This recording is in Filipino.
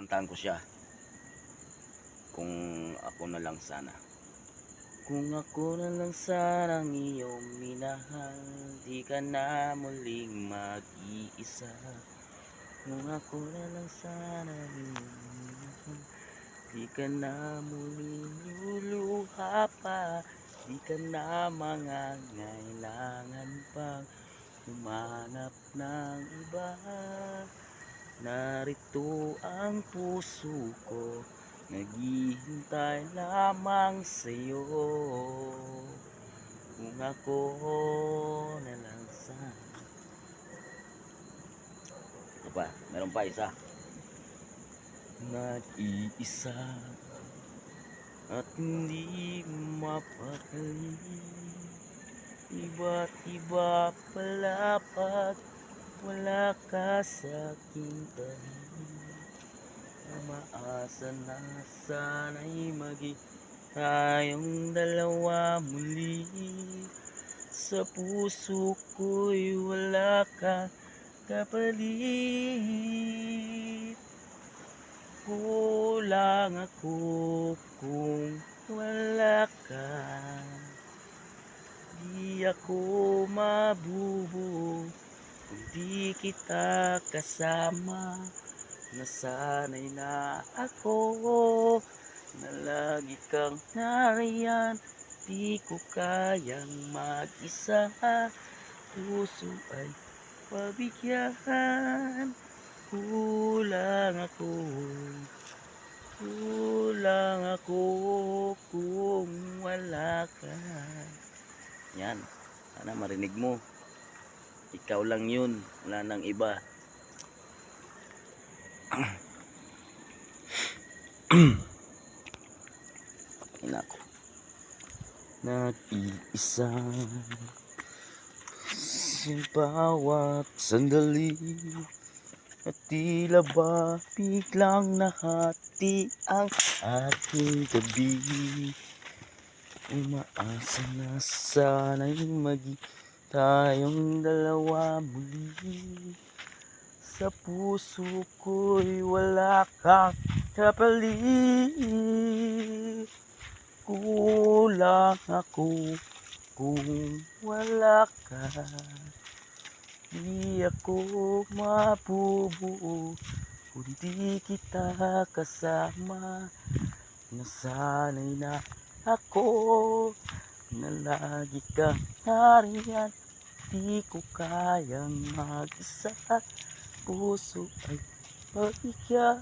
Kantahan ko siya, kung ako na lang sana. Kung ako na lang sanang iyong minahal, di ka na muling mag-iisa. Kung ako na lang sana iyong minahal, di ka na muling luluha pa. Di ka na mangangailangan pang humanap ng iba. Narito ang puso ko, naghihintay lamang sa'yo. Kung ako na lang sana. Ito pa, meron pa isa. Nag-iisa at hindi mapakali, iba't iba pala pag wala ka sa aking tabi. Umaasa na sana'y maging tayong dalawa muli. Sa puso ko'y wala kang kapalit. Kulang ako kung wala ka. Di ako mabubuo kung di kita kasama. Nasanay na ako na lagi kang nariyan. Di ko kayang mag-isa, puso ay pabigyan. Kulang ako kung wala ka. Yan, sana marinig mo. Ikaw lang yun, wala nang iba. Inako. Nag-iisa sa bawat sandali, at tila ba biglang nahati ang aking gabi. Umaasa na sana'y maging tayong dalawa muli. Sa puso ko'y wala kang kapalit. Kulang ako kung wala ka. Di ako mabubuo kung di kita kasama. Nasanay na ako na lagi kang nariyan. Di ko kayang mag-isa, puso ay pabigyan.